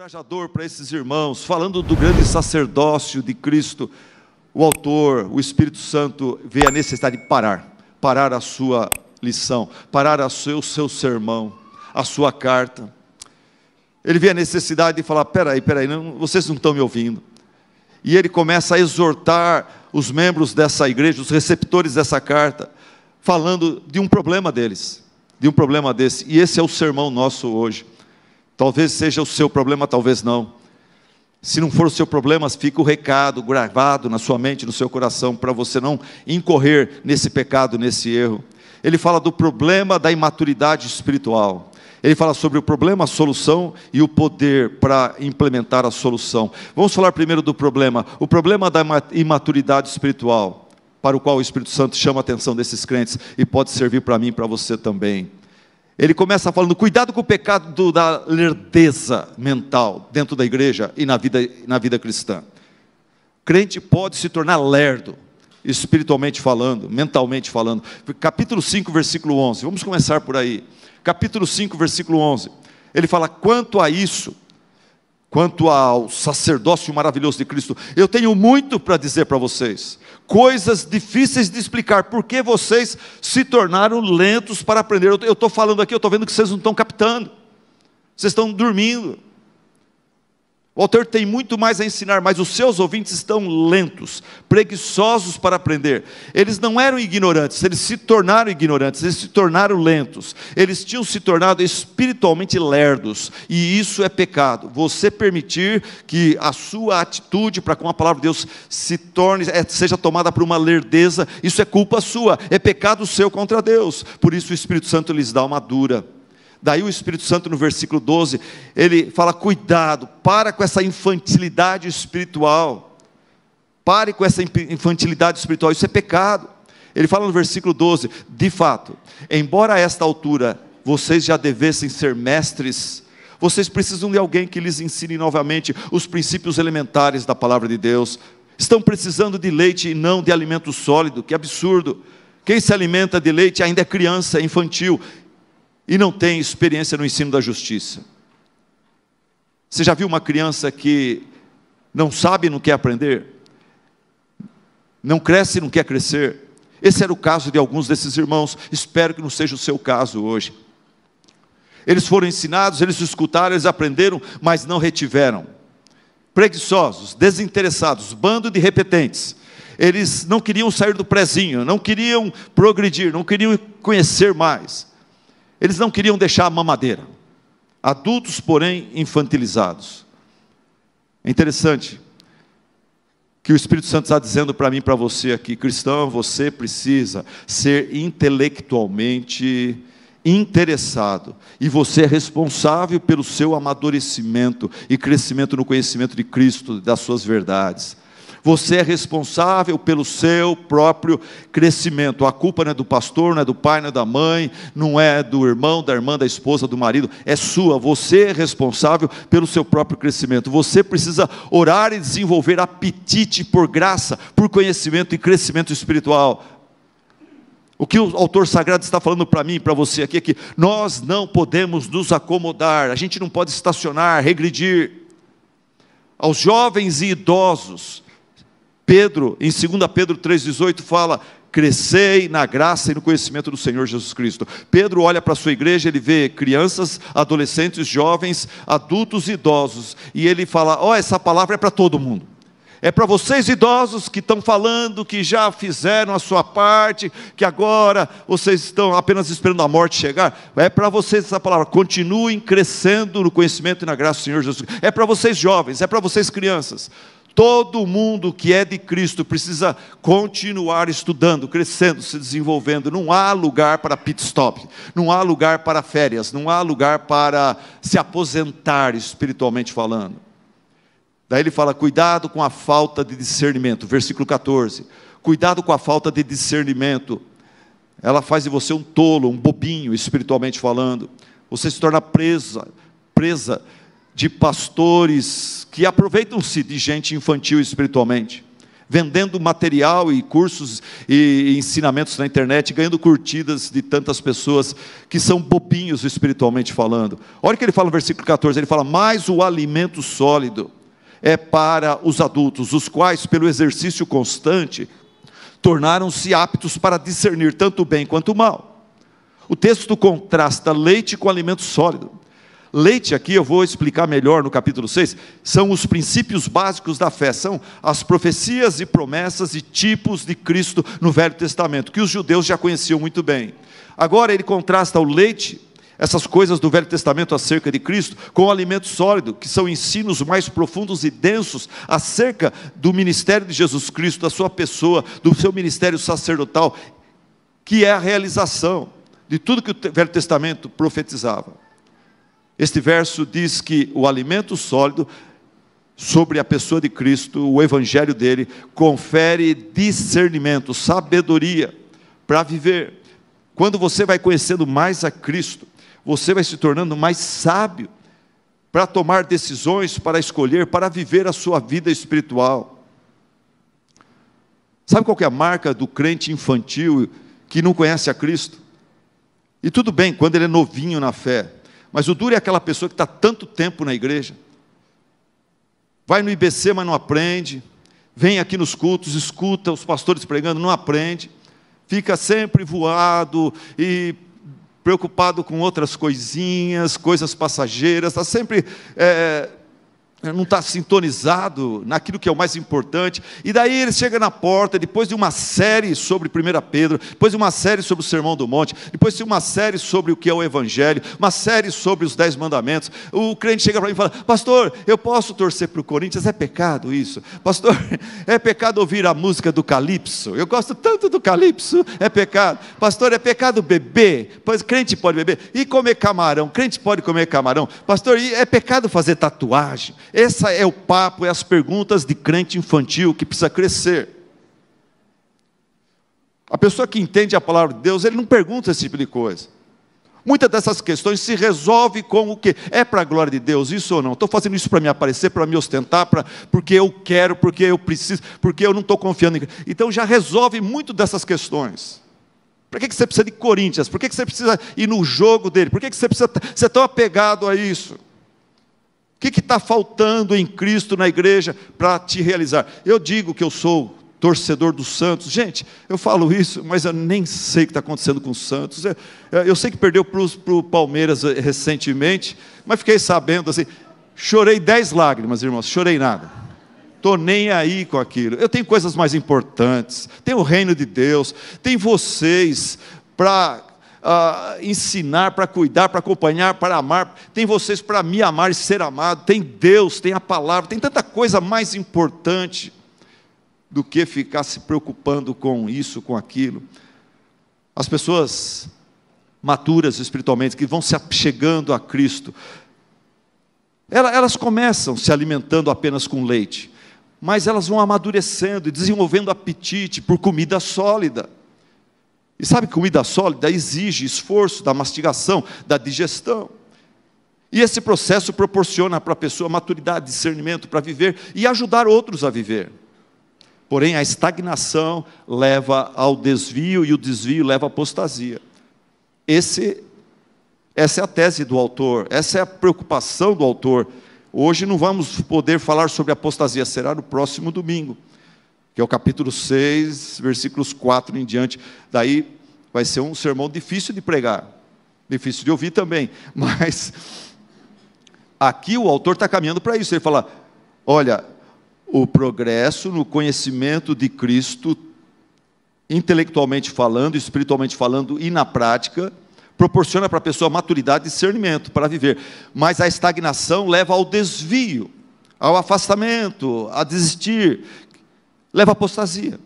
encorajador para esses irmãos, falando do grande sacerdócio de Cristo. O autor, o Espírito Santo, vê a necessidade de parar a sua lição, parar o seu sermão, a sua carta. Ele vê a necessidade de falar: peraí, vocês não estão me ouvindo. E ele começa a exortar os membros dessa igreja, os receptores dessa carta, falando de um problema deles, de um problema desse. E esse é o sermão nosso hoje. Talvez seja o seu problema, talvez não. Se não for o seu problema, fica o recado gravado na sua mente, no seu coração, para você não incorrer nesse pecado, nesse erro. Ele fala do problema da imaturidade espiritual. Ele fala sobre o problema, a solução e o poder para implementar a solução. Vamos falar primeiro do problema. O problema da imaturidade espiritual, para o qual o Espírito Santo chama a atenção desses crentes e pode servir para mim e para você também. Ele começa falando: cuidado com o pecado da lerdeza mental dentro da igreja e na vida cristã. O crente pode se tornar lerdo, espiritualmente falando, mentalmente falando. Capítulo 5, versículo 11, vamos começar por aí. Capítulo 5, versículo 11, ele fala: quanto a isso, quanto ao sacerdócio maravilhoso de Cristo, eu tenho muito para dizer para vocês, coisas difíceis de explicar, porque vocês se tornaram lentos para aprender. Eu estou falando aqui, eu estou vendo que vocês não estão captando, vocês estão dormindo. O autor tem muito mais a ensinar, mas os seus ouvintes estão lentos, preguiçosos para aprender. Eles não eram ignorantes, eles se tornaram ignorantes, eles se tornaram lentos. Eles tinham se tornado espiritualmente lerdos, e isso é pecado. Você permitir que a sua atitude para com a palavra de Deus seja tomada por uma lerdeza, isso é culpa sua, é pecado seu contra Deus. Por isso o Espírito Santo lhes dá uma dura. Daí o Espírito Santo, no versículo 12, ele fala: cuidado, para com essa infantilidade espiritual. Pare com essa infantilidade espiritual, isso é pecado. Ele fala no versículo 12: de fato, embora a esta altura vocês já devessem ser mestres, vocês precisam de alguém que lhes ensine novamente os princípios elementares da palavra de Deus. Estão precisando de leite e não de alimento sólido. Que absurdo! Quem se alimenta de leite ainda é criança, é infantil, e não tem experiência no ensino da justiça. Você já viu uma criança que não sabe e não quer aprender? Não cresce e não quer crescer? Esse era o caso de alguns desses irmãos. Espero que não seja o seu caso hoje. Eles foram ensinados, eles escutaram, eles aprenderam, mas não retiveram. Preguiçosos, desinteressados, bando de repetentes. Eles não queriam sair do prezinho, não queriam progredir, não queriam conhecer mais. Eles não queriam deixar a mamadeira. Adultos, porém, infantilizados. É interessante que o Espírito Santo está dizendo para mim e para você aqui: cristão, você precisa ser intelectualmente interessado, e você é responsável pelo seu amadurecimento e crescimento no conhecimento de Cristo, das suas verdades. Você é responsável pelo seu próprio crescimento. A culpa não é do pastor, não é do pai, não é da mãe, não é do irmão, da irmã, da esposa, do marido, é sua. Você é responsável pelo seu próprio crescimento. Você precisa orar e desenvolver apetite por graça, por conhecimento e crescimento espiritual. O que o autor sagrado está falando para mim e para você aqui é que nós não podemos nos acomodar, a gente não pode estacionar, regredir. Aos jovens e idosos, Pedro, em 2 Pedro 3,18, fala: crescei na graça e no conhecimento do Senhor Jesus Cristo. Pedro olha para a sua igreja, ele vê crianças, adolescentes, jovens, adultos e idosos, e ele fala: essa palavra é para todo mundo. É para vocês idosos que estão falando que já fizeram a sua parte, que agora vocês estão apenas esperando a morte chegar. É para vocês essa palavra: continuem crescendo no conhecimento e na graça do Senhor Jesus Cristo. É para vocês jovens, é para vocês crianças. Todo mundo que é de Cristo precisa continuar estudando, crescendo, se desenvolvendo. Não há lugar para pit stop, não há lugar para férias, não há lugar para se aposentar espiritualmente falando. Daí ele fala: cuidado com a falta de discernimento. Versículo 14, cuidado com a falta de discernimento. Ela faz de você um tolo, um bobinho espiritualmente falando. Você se torna presa de pastores que aproveitam-se de gente infantil espiritualmente. vendendo material e cursos e ensinamentos na internet, ganhando curtidas de tantas pessoas que são bobinhos espiritualmente falando. Olha o que ele fala no versículo 14, ele fala: mas o alimento sólido é para os adultos, os quais, pelo exercício constante, tornaram-se aptos para discernir tanto o bem quanto o mal. O texto contrasta leite com alimento sólido. Leite aqui, eu vou explicar melhor no capítulo 6, são os princípios básicos da fé, são as profecias e promessas e tipos de Cristo no Velho Testamento, que os judeus já conheciam muito bem. Agora ele contrasta o leite, essas coisas do Velho Testamento acerca de Cristo, com o alimento sólido, que são ensinos mais profundos e densos acerca do ministério de Jesus Cristo, da sua pessoa, do seu ministério sacerdotal, que é a realização de tudo que o Velho Testamento profetizava. Este verso diz que o alimento sólido sobre a pessoa de Cristo, o evangelho dele, confere discernimento, sabedoria para viver. Quando você vai conhecendo mais a Cristo, você vai se tornando mais sábio para tomar decisões, para escolher, para viver a sua vida espiritual. Sabe qual que é a marca do crente infantil que não conhece a Cristo? E tudo bem, quando ele é novinho na fé, mas o duro é aquela pessoa que está tanto tempo na igreja, vai no IBC, mas não aprende, vem aqui nos cultos, escuta os pastores pregando, não aprende, fica sempre voado e preocupado com outras coisinhas, coisas passageiras, está sempre, não está sintonizado naquilo que é o mais importante, e daí ele chega na porta, depois de uma série sobre 1 Pedro, depois de uma série sobre o Sermão do Monte, depois de uma série sobre o que é o Evangelho, uma série sobre os 10 mandamentos, o crente chega para mim e fala: pastor, eu posso torcer para o Corinthians? É pecado isso? Pastor, é pecado ouvir a música do Calypso? Eu gosto tanto do Calypso, é pecado. Pastor, é pecado beber? Pois crente pode beber. E comer camarão? Crente pode comer camarão? Pastor, é pecado fazer tatuagem? Esse é o papo, é as perguntas de crente infantil que precisa crescer. A pessoa que entende a palavra de Deus, ele não pergunta esse tipo de coisa. Muitas dessas questões se resolve com o que? É para a glória de Deus, isso ou não? Estou fazendo isso para me aparecer, para me ostentar, porque eu quero, porque eu preciso, porque eu não estou confiando em... Então já resolve muito dessas questões. Para que você precisa de Corinthians? Por que você precisa ir no jogo dele? Por que você precisa ser tão apegado a isso? O que está faltando em Cristo na igreja para te realizar? Eu digo que eu sou torcedor do Santos. Gente, eu falo isso, mas eu nem sei o que está acontecendo com o Santos. Eu sei que perdeu para o Palmeiras recentemente, mas fiquei sabendo assim, chorei 10 lágrimas, irmãos, chorei nada. Estou nem aí com aquilo. Eu tenho coisas mais importantes, tem o reino de Deus, tem vocês para... ensinar, para cuidar, para acompanhar, para amar, tem vocês para me amar e ser amado, tem Deus, tem a palavra, tem tanta coisa mais importante do que ficar se preocupando com isso, com aquilo. As pessoas maturas espiritualmente, que vão se achegando a Cristo, elas começam se alimentando apenas com leite, mas elas vão amadurecendo e desenvolvendo apetite por comida sólida. E sabe que comida sólida exige esforço da mastigação, da digestão. E esse processo proporciona para a pessoa maturidade, discernimento para viver e ajudar outros a viver. Porém, a estagnação leva ao desvio e o desvio leva à apostasia. Essa é a tese do autor, essa é a preocupação do autor. Hoje não vamos poder falar sobre apostasia, será no próximo domingo, que é o capítulo 6, versículos 4 em diante. Daí vai ser um sermão difícil de pregar, difícil de ouvir também, mas aqui o autor está caminhando para isso. Ele fala: olha, o progresso no conhecimento de Cristo, intelectualmente falando, espiritualmente falando e na prática, proporciona para a pessoa maturidade e discernimento para viver, mas a estagnação leva ao desvio, ao afastamento, a desistir, leva à apostasia.